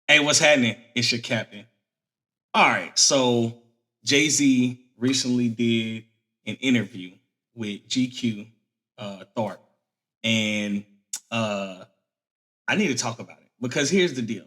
Hey, what's happening? It's your captain. All right, so Jay Z recently did an interview with GQ Thorpe, and uh, I need to talk about it because here's the deal: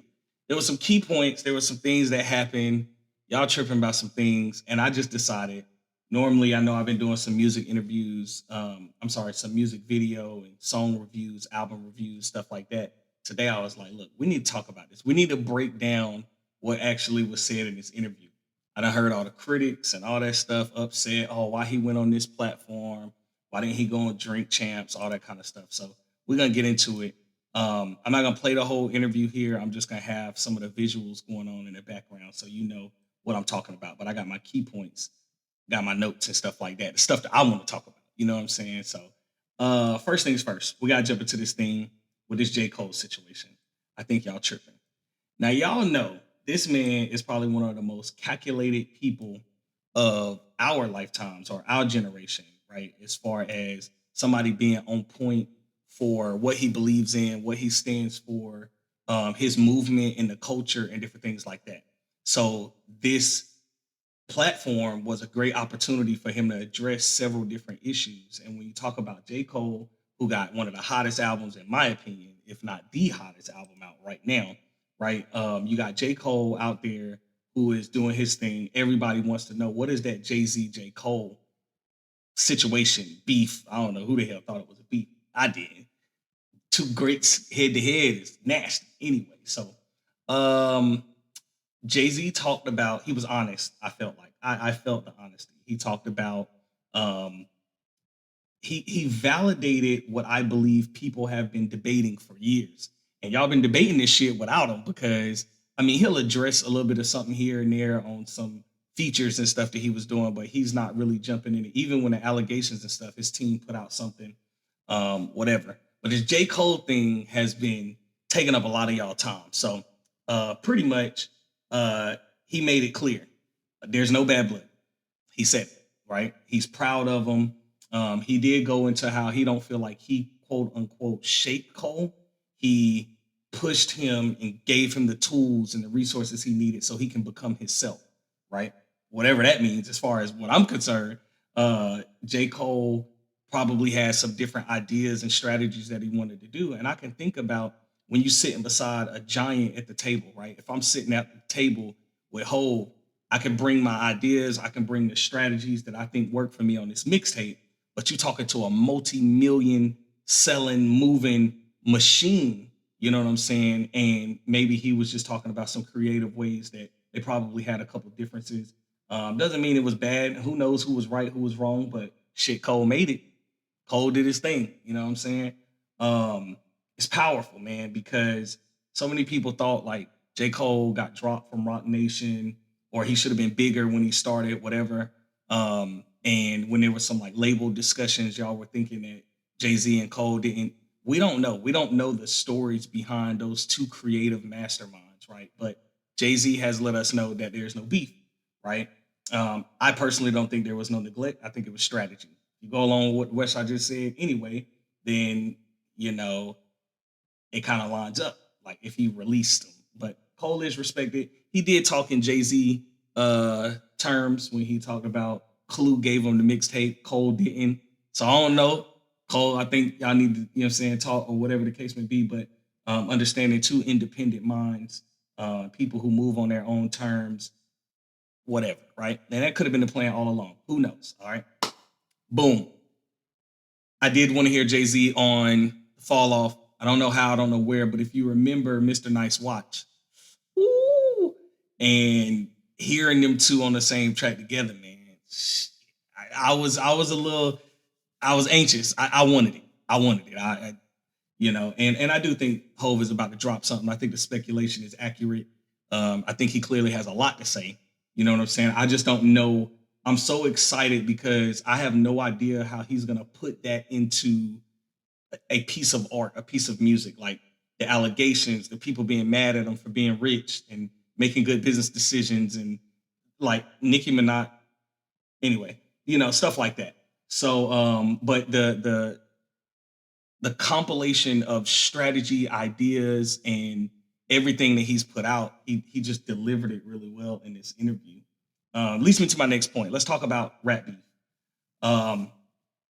there were some key points, there were some things that happened. Y'all tripping about some things, and I just decided. Normally, I know I've been doing some music interviews. I'm sorry, some music video and song reviews, album reviews, stuff like that. Today, I was like, look, we need to talk about this. We need to break down what actually was said in this interview. I done heard all the critics and all that stuff upset. Oh, why he went on this platform? Why didn't he go on Drink Champs? All that kind of stuff. So we're gonna get into it. I'm not gonna play the whole interview here. I'm just gonna have some of the visuals going on in the background so you know what I'm talking about. But I got my key points, got my notes and stuff like that, the stuff that I want to talk about. You know what I'm saying? So first things first, we gotta jump into this thing with this J. Cole situation. I think y'all tripping. Now y'all know this man is probably one of the most calculated people of our lifetimes or our generation, right? As far as somebody being on point for what he believes in, what he stands for, his movement in the culture and different things like that. So this platform was a great opportunity for him to address several different issues. And when you talk about J. Cole, who got one of the hottest albums, in my opinion, if not the hottest album out right now, right? You got J. Cole out there who is doing his thing. Everybody wants to know what is that Jay Z, J. Cole situation, beef. I don't know who the hell thought it was a beef. I did. Two greats head to head is nasty anyway. So, um, Jay Z talked about, he was honest. I felt like I felt the honesty. He talked about, um, he validated what I believe people have been debating for years, and y'all been debating this shit without him because I mean he'll address a little bit of something here and there on some features and stuff that he was doing, but he's not really jumping in it. Even when the allegations and stuff, his team put out something, whatever. But this J. Cole thing has been taking up a lot of y'all time. So pretty much he made it clear. There's no bad blood. He said it, right? He's proud of him. He did go into how he don't feel like he quote unquote shaped Cole. He pushed him and gave him the tools and the resources he needed so he can become himself, right? Whatever that means, as far as what I'm concerned, J. Cole probably has some different ideas and strategies that he wanted to do. And I can think about when you sitting beside a giant at the table, right? If I'm sitting at the table with Hove, I can bring my ideas, I can bring the strategies that I think work for me on this mixtape. But you're talking to a multi-million selling, moving machine. You know what I'm saying? And maybe he was just talking about some creative ways that they probably had a couple differences. Doesn't mean it was bad. Who knows who was right, who was wrong? But shit, Cole made it. Cole did his thing. You know what I'm saying? Um, it's powerful, man, because so many people thought like J. Cole got dropped from Rock Nation or he should have been bigger when he started, whatever. And when there was some like label discussions, y'all were thinking that Jay Z and Cole didn't. We don't know. We don't know the stories behind those two creative masterminds, right? But Jay Z has let us know that there's no beef, right? I personally don't think there was no neglect. I think it was strategy. You go along with what West I just said anyway, then you know it kind of lines up. Like if he released them, but Cole is respected. He did talk in Jay Z terms when he talked about Clue gave him the mixtape, Cole didn't. So I don't know. Cole, I think y'all need to, you know what I'm saying, talk or whatever the case may be, but understanding two independent minds, people who move on their own terms, whatever, right? And that could have been the plan all along. Who knows? All right. Boom. I did want to hear Jay Z on Fall Off. I don't know how, I don't know where, but if you remember Mr. Nice Watch, woo, and hearing them two on the same track together, man, I was a little, I was anxious. I wanted it. I wanted it. You know, and I do think Hove is about to drop something. I think the speculation is accurate. I think he clearly has a lot to say. You know what I'm saying? I just don't know. I'm so excited because I have no idea how he's gonna put that into a piece of art, a piece of music, like the allegations, the people being mad at him for being rich and making good business decisions, and like Nicki Minaj. Anyway, you know, stuff like that. So, but the compilation of strategy, ideas, and everything that he's put out, he just delivered it really well in this interview. Leads me to my next point. Let's talk about rap beef. Um,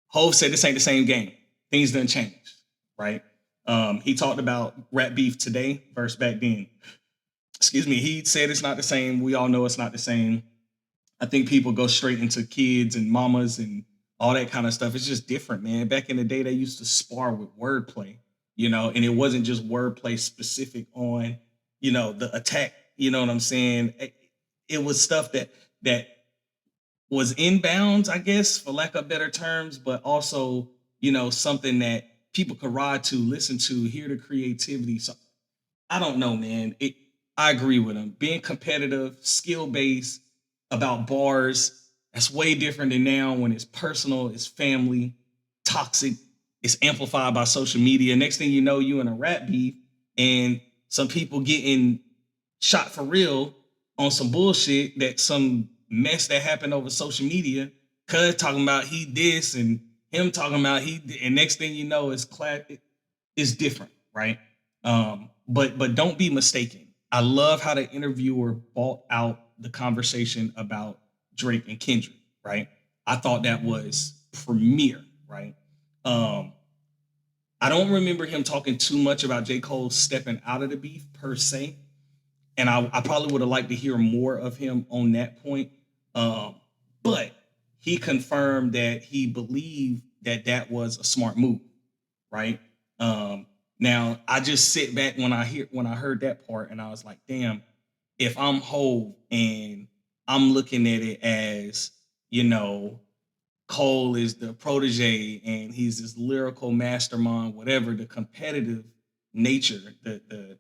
Hove said this ain't the same game. Things done changed, right? He talked about rap beef today versus back then. Excuse me. He said it's not the same. We all know it's not the same. I think people go straight into kids and mamas and all that kind of stuff. It's just different, man. Back in the day, they used to spar with wordplay, and it wasn't just wordplay specific on, the attack. You know what I'm saying? It was stuff that was inbounds, I guess, for lack of better terms, but also, something that people could ride to, listen to, hear the creativity. So I don't know, man. I agree with him. Being competitive, skill based, about bars, that's way different than now when it's personal, it's family, toxic, it's amplified by social media. Next thing you know, you in a rap beef and some people getting shot for real on some bullshit, that some mess that happened over social media. Cuz talking about he this and him talking about and next thing you know, it's different, right? But don't be mistaken. I love how the interviewer brought out the conversation about Drake and Kendrick, right? I thought that was premier, right? Um, I don't remember him talking too much about J. Cole stepping out of the beef per se, and I probably would have liked to hear more of him on that point. Um, but he confirmed that he believed that that was a smart move, right? Um, Now I just sit back when I heard that part, and I was like, damn, if I'm Hove and I'm looking at it as, you know, Cole is the protege and he's this lyrical mastermind, whatever, the competitive nature, the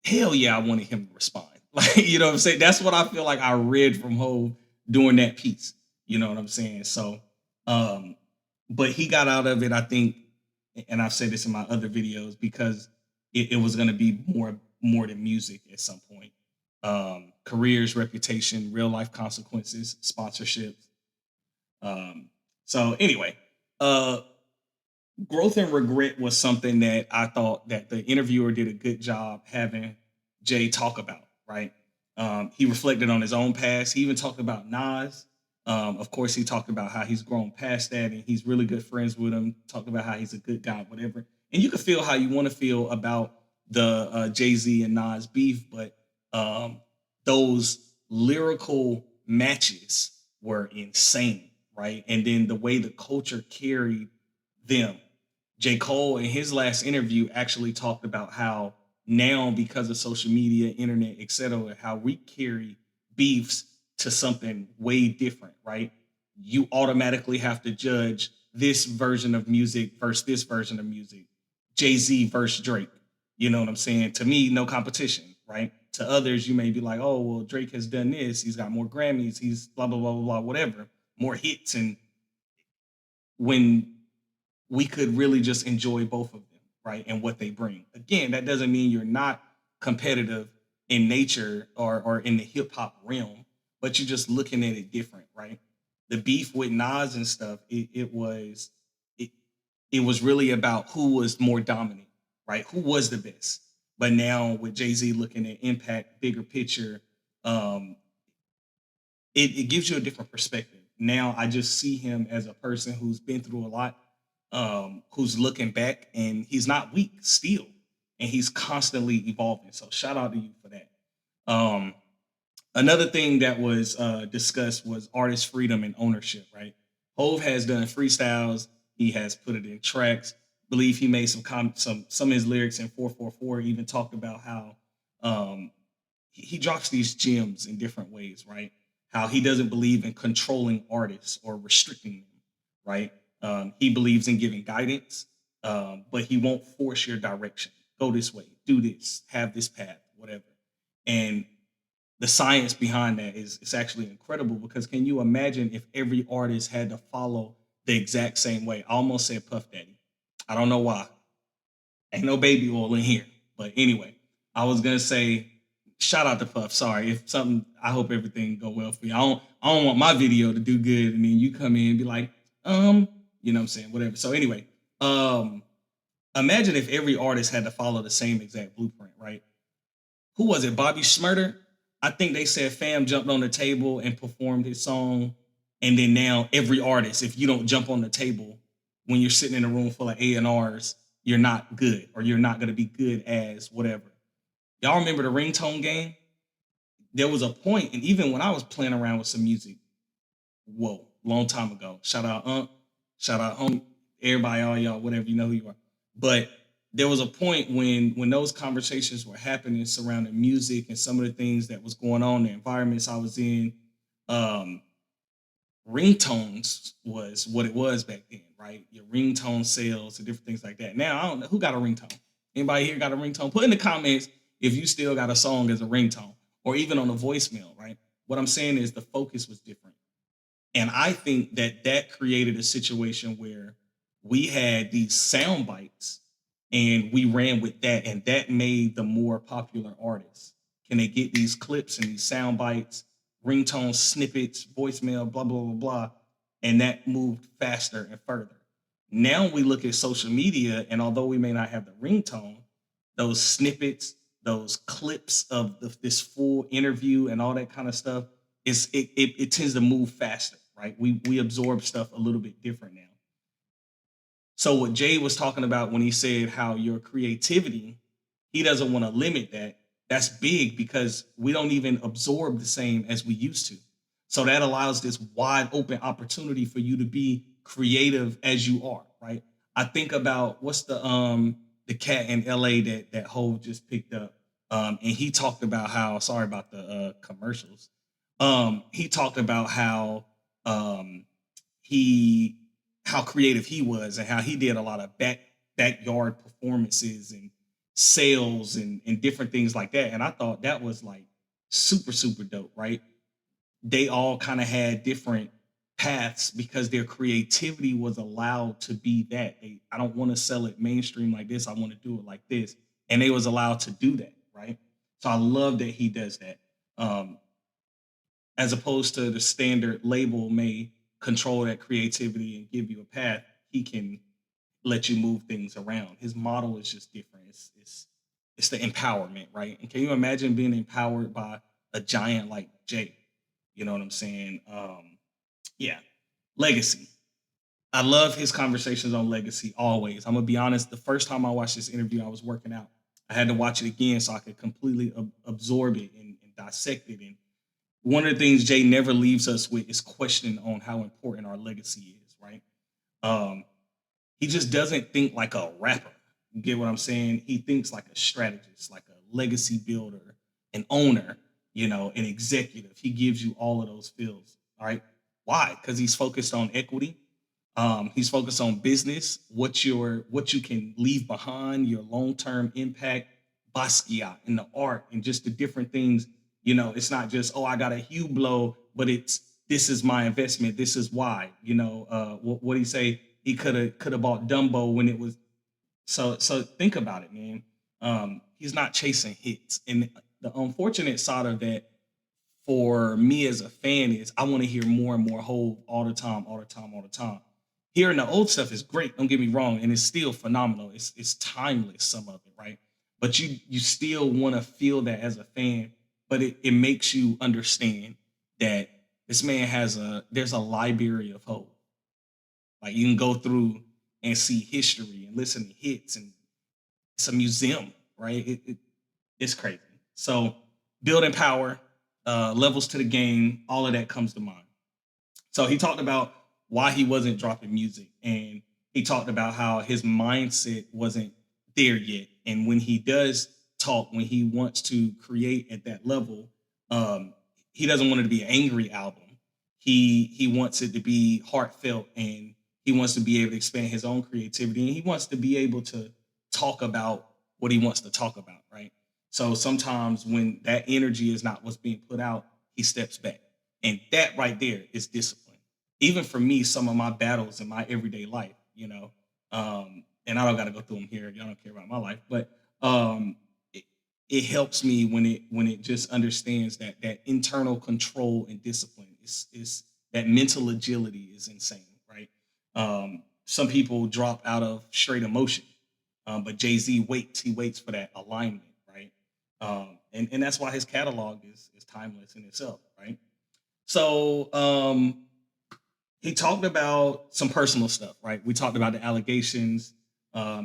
hell yeah, I wanted him to respond. Like, you know what I'm saying? That's what I feel like I read from Hove during that piece. You know what I'm saying? So, um, but he got out of it, I think, and I've said this in my other videos, because it was going to be more than music at some point. Careers, reputation, real life consequences, sponsorships. Um, so anyway, uh, growth and regret was something that I thought that the interviewer did a good job having Jay talk about, right? He reflected on his own past. He even talked about Nas. Of course, he talked about how he's grown past that and he's really good friends with him. Talked about how he's a good guy, whatever. And you can feel how you want to feel about the Jay Z and Nas beef, but um, those lyrical matches were insane, right? And then the way the culture carried them. J. Cole in his last interview actually talked about how now, because of social media, internet, etc., how we carry beefs to something way different, right? You automatically have to judge this version of music versus this version of music. Jay-Z versus Drake. You know what I'm saying? To me, no competition, right? To others, you may be like, oh, well, Drake has done this. He's got more Grammys. He's blah, blah, blah, blah, blah, whatever. More hits. And when we could really just enjoy both of them, right? And what they bring. Again, that doesn't mean you're not competitive in nature or in the hip hop realm, but you're just looking at it different, right? The beef with Nas and stuff, it, it was really about who was more dominant, right? Who was the best. But now with Jay Z looking at impact, bigger picture, um, it gives you a different perspective. Now I just see him as a person who's been through a lot, who's looking back and he's not weak still, and he's constantly evolving. So shout out to you for that. Um, Another thing that was discussed was artist freedom and ownership. Right, Hove has done freestyles. He has put it in tracks. Believe he made some of his lyrics in 444. Even talked about how um, he drops these gems in different ways, right? How he doesn't believe in controlling artists or restricting them, right? He believes in giving guidance, but he won't force your direction. Go this way, do this, have this path, whatever. And the science behind that is it's actually incredible, because can you imagine if every artist had to follow the exact same way? I almost said Puff Daddy. I don't know why. Ain't no baby oil in here. But anyway, I was gonna say shout out to Puff. Sorry if something. I hope everything go well for you. I don't want my video to do good and then you come in and be like, you know what I'm saying, whatever. So anyway, um, imagine if every artist had to follow the same exact blueprint, right? who was it? Bobby Schmurder. I think they said Fam jumped on the table and performed his song, and then now every artist, if you don't jump on the table when you're sitting in a room full of A&Rs, you're not good, or you're not going to be good as whatever. Y'all remember the ringtone game? There was a point, and even when I was playing around with some music, whoa, long time ago. Shout out shout out home, everybody, all y'all, whatever, you know who you are. But there was a point when those conversations were happening surrounding music and some of the things that was going on, the environments I was in. Um, Ringtones was what it was back then, right? Your ringtone sales and different things like that. Now I don't know who got a ringtone. Anybody here got a ringtone? Put in the comments if you still got a song as a ringtone, or even on a voicemail, right? What I'm saying is the focus was different. And I think that that created a situation where we had these sound bites and we ran with that, and that made the more popular artists. Can they get these clips and these sound bites, ringtone snippets, voicemail, blah, blah, blah, blah. And that moved faster and further. Now we look at social media, and although we may not have the ringtone, those snippets, those clips of this full interview and all that kind of stuff, it tends to move faster, right? We absorb stuff a little bit different now. So what Jay was talking about when he said how your creativity, he doesn't want to limit that. That's big because we don't even absorb the same as we used to. So that allows this wide open opportunity for you to be creative as you are, right? I think about what's the cat in LA that Hove just picked up. And he talked about how, sorry about the commercials. He talked about how he how creative he was and how he did a lot of backyard performances and sales and different things like that. And I thought that was like super, super dope, right? They all kind of had different paths because their creativity was allowed to be that. I don't want to sell it mainstream like this. I want to do it like this. And they was allowed to do that, right? So I love that he does that. Um, as opposed to the standard label may control that creativity and give you a path, he can let you move things around. His model is just different. It's the empowerment, right? And can you imagine being empowered by a giant like Jay? You know what I'm saying? Yeah. Legacy. I love his conversations on legacy always. I'm gonna be honest. The first time I watched this interview, I was working out. I had to watch it again so I could completely absorb it and dissect it. And one of the things Jay never leaves us with is questioning on how important our legacy is, right? Um, he just doesn't think like a rapper. You get what I'm saying? He thinks like a strategist, like a legacy builder, an owner, an executive. He gives you all of those feels. All right. Why? Because he's focused on equity. He's focused on business, what you can leave behind, your long-term impact, Basquiat and the art and just the different things. It's not just, oh, I got a Hublot, but it's this is my investment. This is why. What he say? He could have bought Dumbo when it was so think about it, man. He's not chasing hits. And the unfortunate side of that for me as a fan is I want to hear more and more Hove all the time, all the time, all the time. Hearing the old stuff is great, don't get me wrong, and it's still phenomenal. It's timeless, some of it, right? But you still want to feel that as a fan, but it makes you understand that this man there's a library of Hove. Like you can go through and see history and listen to hits, and it's a museum, right? It's crazy. So building power, levels to the game, all of that comes to mind. So he talked about why he wasn't dropping music, and he talked about how his mindset wasn't there yet. And when he does talk, when he wants to create at that level, um, he doesn't want it to be an angry album. He wants it to be heartfelt, and he wants to be able to expand his own creativity, and he wants to be able to talk about what he wants to talk about, right? So sometimes when that energy is not what's being put out, he steps back. And that right there is discipline. Even for me, some of my battles in my everyday life, and I don't got to go through them here. Y'all don't care about my life, but it, it helps me when it just understands that internal control and discipline is that mental agility is insane, right? Some people drop out of straight emotion, but Jay Z waits. He waits for that alignment, right? And that's why his catalog is timeless in itself, right? So he talked about some personal stuff, right? We talked about the allegations.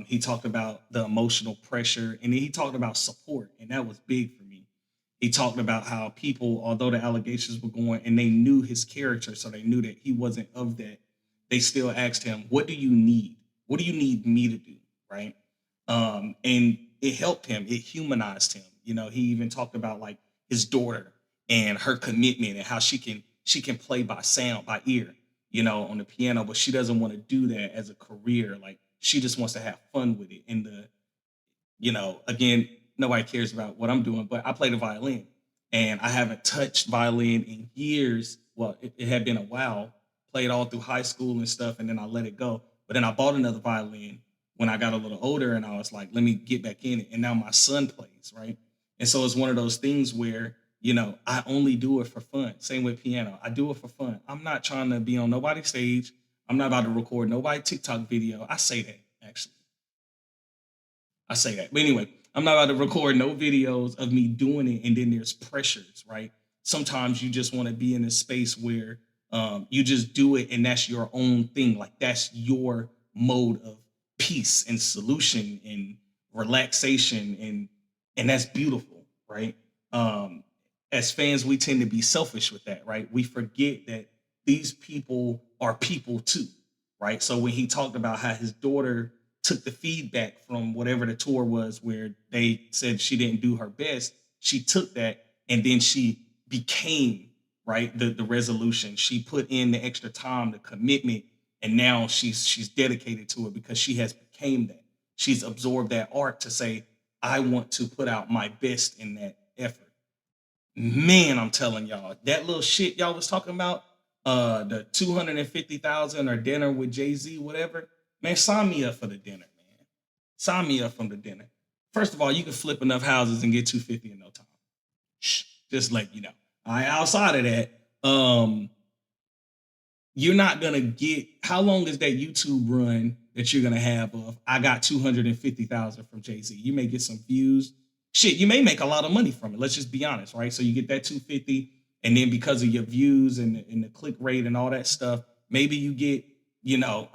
He talked about the emotional pressure, and then he talked about support, and that was big for me. He talked about how people, although the allegations were going, and they knew his character, so they knew that he wasn't of that. They still asked him, "What do you need? What do you need me to do?" Right? And it helped him. It humanized him. He even talked about like his daughter and her commitment and how she can play by sound, by ear, on the piano, but she doesn't want to do that as a career. Like she just wants to have fun with it. And again, nobody cares about what I'm doing, but I play the violin and I haven't touched violin in years. Well, it had been a while, played all through high school and stuff, and then I let it go. But then I bought another violin when I got a little older and I was like, let me get back in it. And now my son plays, right? And so it's one of those things where, I only do it for fun. Same with piano. I do it for fun. I'm not trying to be on nobody's stage. I'm not about to record nobody TikTok video. I say that actually. I say that. But anyway, I'm not about to record no videos of me doing it. And then there's pressures, right? Sometimes you just want to be in a space where you just do it and that's your own thing. Like that's your mode of peace and solution and relaxation. And that's beautiful, right? As fans, we tend to be selfish with that, right? We forget that these people are people too, right? So when he talked about how his daughter took the feedback from whatever the tour was where they said she didn't do her best, she took that and then she became right the resolution. She put in the extra time, the commitment, and now she's dedicated to it because she has became that. She's absorbed that art to say, I want to put out my best in that effort. Man, I'm telling y'all, that little shit y'all was talking about, the 250,000 or dinner with Jay-Z, whatever. Man, sign me up for the dinner, man. Sign me up from the dinner. First of all, you can flip enough houses and get 250 in no time. Shh, just let you know. All right, outside of that, you're not gonna get how long is that YouTube run that you're gonna have of I got 250,000 from Jay-Z. You may get some views. Shit, you may make a lot of money from it. Let's just be honest, right? So you get that 250, and then because of your views and the click rate and all that stuff, maybe you get,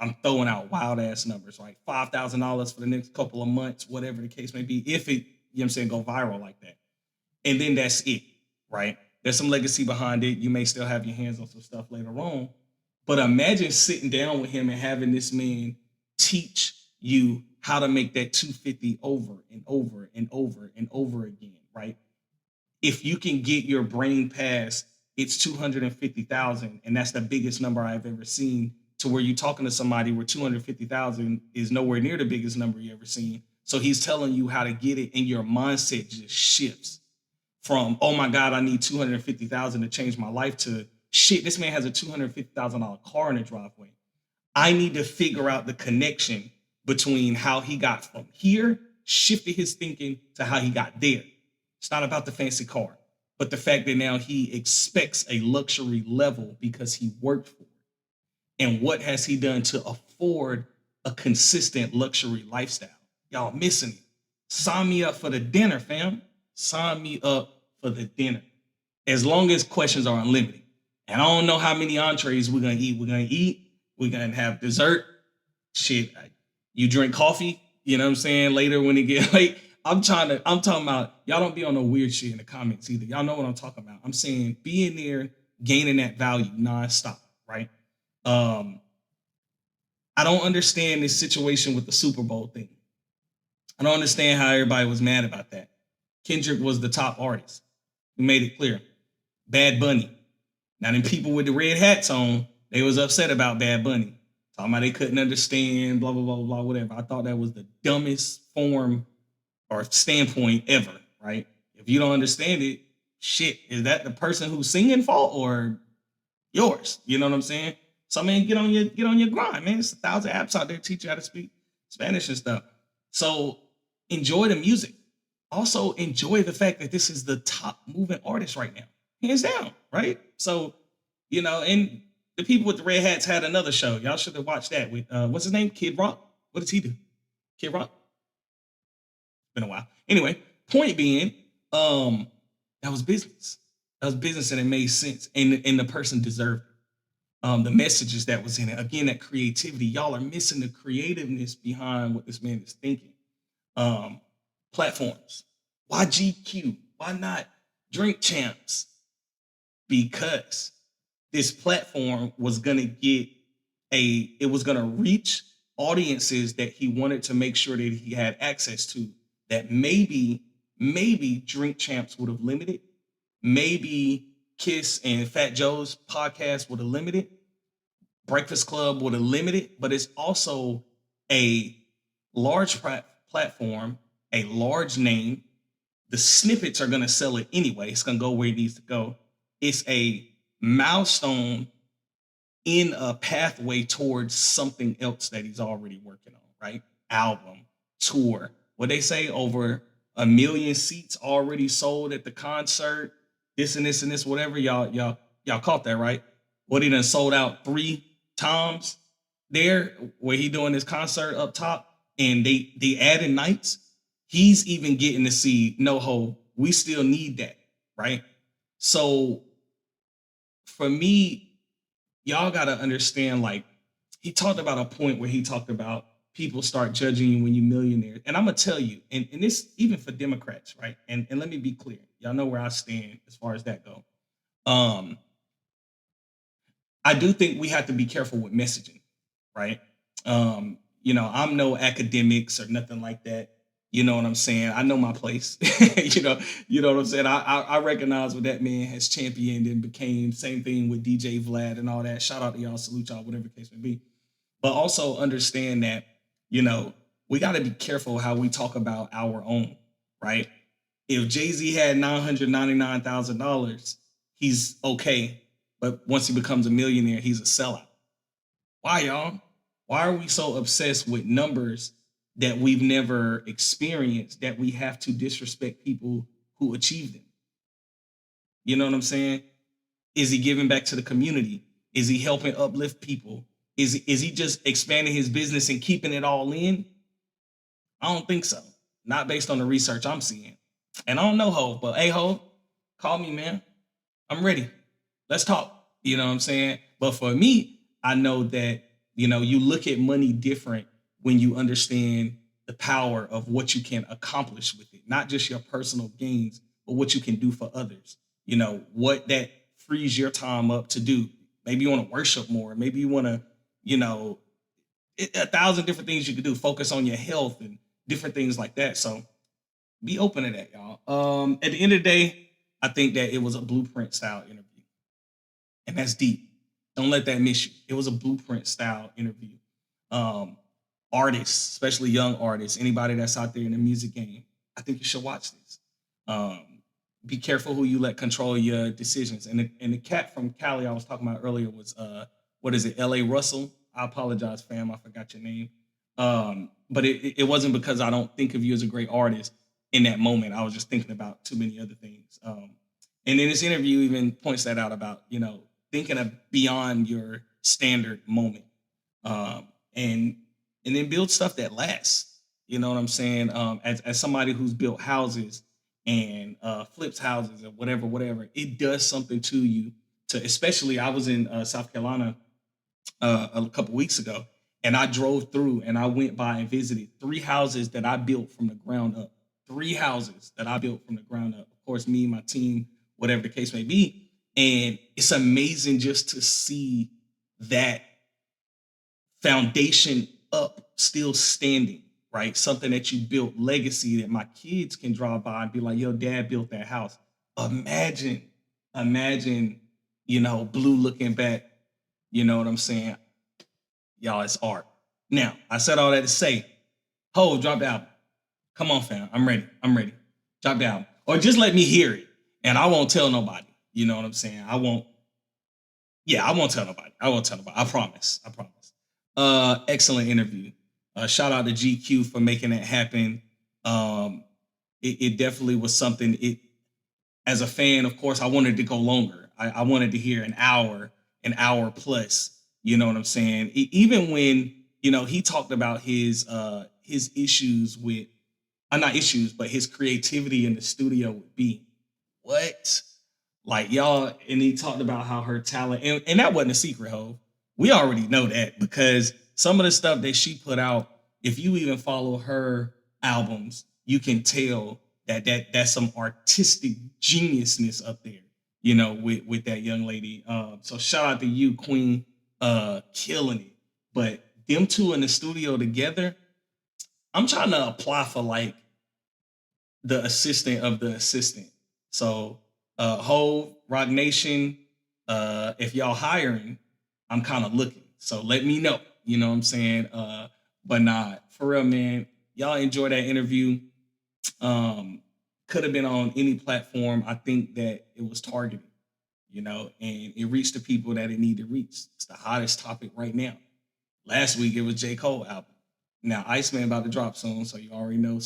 I'm throwing out wild ass numbers, like $5,000 for the next couple of months, whatever the case may be, if it, go viral like that. And then that's it, right? There's some legacy behind it. You may still have your hands on some stuff later on, but imagine sitting down with him and having this man teach you how to make that 250 over and over and over and over again, right? If you can get your brain past it's 250,000 and that's the biggest number I've ever seen, to where you're talking to somebody where 250,000 is nowhere near the biggest number you ever seen. So he's telling you how to get it and your mindset just shifts from, oh my God, I need 250,000 to change my life, to shit, this man has a $250,000 car in the driveway. I need to figure out the connection between how he got from here, shifted his thinking to how he got there. It's not about the fancy car, but the fact that now he expects a luxury level because he worked for it. And what has he done to afford a consistent luxury lifestyle? Y'all missing it. Sign me up for the dinner, fam. Sign me up for the dinner. As long as questions are unlimited. And I don't know how many entrees we're gonna eat. We're gonna have dessert. Shit, you drink coffee. You know what I'm saying? Later when it get late, I'm talking about y'all don't be on no weird shit in the comments either. Y'all know what I'm talking about. I'm saying being there, gaining that value nonstop, right? I don't understand this situation with the Super Bowl thing. I don't understand how everybody was mad about that. Kendrick was the top artist. We made it clear. Bad Bunny. Now, then people with the red hats on, they was upset about Bad Bunny. Talking about they couldn't understand, blah, blah, blah, blah, whatever. I thought that was the dumbest form or standpoint ever, right? If you don't understand it, shit, is that the person who's singing fault or yours? You know what I'm saying? So, man, get on your grind, man. There's 1,000 apps out there teach you how to speak Spanish and stuff. So enjoy the music. Also enjoy the fact that this is the top moving artist right now, hands down, right? So, and the people with the red hats had another show. Y'all should have watched that with what's his name? Kid Rock. What does he do? Kid Rock? Been a while. Anyway, point being, Um, that was business. That was business, and it made sense, and the person deserved it. The messages that was in it. Again, that creativity. Y'all are missing the creativeness behind what this man is thinking. Um, Platforms. Why GQ? Why not Drink Champs? Because this platform was gonna get it was gonna reach audiences that he wanted to make sure that he had access to, that maybe Drink Champs would have limited, maybe Kiss and Fat Joe's podcast would have limited, Breakfast Club would have limited, but it's also a large platform, a large name. The snippets are going to sell it anyway. It's going to go where it needs to go. It's a milestone in a pathway towards something else that he's already working on, right? Album, tour. What they say, over 1 million seats already sold at the concert. This and this and this, whatever. Y'all caught that, right? What, he done sold out 3 times there where he doing his concert up top, and they added nights. He's even getting to see NoHo. We still need that, right? So for me, y'all got to understand, like, he talked about a point where he talked about people start judging you when you're millionaire. And I'm going to tell you, and this even for Democrats, right? And let me be clear. Y'all know where I stand as far as that go. I do think we have to be careful with messaging, right? I'm no academics or nothing like that. You know what I'm saying? I know my place. You know what I'm saying? I recognize what that man has championed and became. Same thing with DJ Vlad and all that. Shout out to y'all, salute y'all, whatever the case may be. But also understand that, we got to be careful how we talk about our own, right? If Jay-Z had $999,000, he's okay. But once he becomes a millionaire, he's a sellout. Why, y'all? Why are we so obsessed with numbers that we've never experienced, that we have to disrespect people who achieve them? You know what I'm saying? Is he giving back to the community? Is he helping uplift people? Is he just expanding his business and keeping it all in? I don't think so. Not based on the research I'm seeing. And I don't know Ho, but hey Ho, call me, man. I'm ready. Let's talk. You know what I'm saying? But for me, I know that, you look at money different when you understand the power of what you can accomplish with it, not just your personal gains, but what you can do for others. What that frees your time up to do. Maybe you want to worship more. Maybe you want to, 1,000 different things you can do. Focus on your health and different things like that. So be open to that, y'all. At the end of the day, I think that it was a blueprint style interview. And that's deep. Don't let that miss you. It was a blueprint style interview. Artists, especially young artists, anybody that's out there in the music game, I think you should watch this. Be careful who you let control your decisions. And the cat from Cali I was talking about earlier was what is it, L.A. Russell? I apologize, fam. I forgot your name. But it wasn't because I don't think of you as a great artist in that moment. I was just thinking about too many other things. And then this interview even points that out about, thinking of beyond your standard moment. And then build stuff that lasts. You know what I'm saying? As somebody who's built houses and flips houses or whatever, it does something to you. Especially, I was in South Carolina a couple weeks ago, and I drove through and I went by and visited 3 houses that I built from the ground up. 3 houses that I built from the ground up. Of course, me, my team, whatever the case may be. And it's amazing just to see that foundation up, still standing, right? Something that you built, legacy that my kids can drive by and be like, yo, dad built that house. Imagine, Blue looking back, you know what I'm saying? Y'all, it's art. Now, I said all that to say, Ho, drop the album. Come on, fam. I'm ready. Drop the album. Or just let me hear it, and I won't tell nobody. You know what I'm saying? I won't tell nobody. I promise. Excellent interview. Shout out to GQ for making that happen. It definitely was something. As a fan, of course, I wanted to go longer. I wanted to hear an hour plus. You know what I'm saying? Even when, he talked about his issues with not issues, but his creativity in the studio would be. What? Like y'all, and he talked about how her talent, and that wasn't a secret, Ho. We already know that because some of the stuff that she put out, if you even follow her albums, you can tell that's some artistic geniusness up there, with that young lady. So shout out to you, Queen, killing it. But them two in the studio together, I'm trying to apply for like the assistant of the assistant. So Hove, Rock Nation, if y'all hiring, I'm kind of looking. So let me know. You know what I'm saying? But nah, for real, man. Y'all enjoy that interview. Could have been on any platform. I think that it was targeted, and it reached the people that it needed to reach. It's the hottest topic right now. Last week it was J. Cole album. Now Iceman about to drop soon, so you already know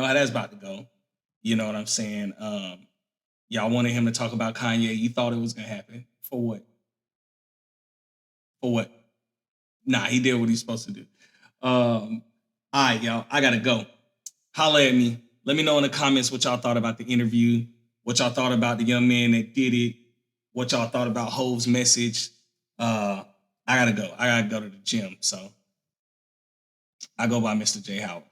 how that's about to go. You know what I'm saying? Y'all wanted him to talk about Kanye. You thought it was gonna happen. For what? For what? Nah, he did what he's supposed to do. All right, y'all. I gotta go. Holla at me. Let me know in the comments what y'all thought about the interview, what y'all thought about the young man that did it, what y'all thought about Hove's message. I gotta go. I gotta go to the gym. So I go by Mr. J Howard.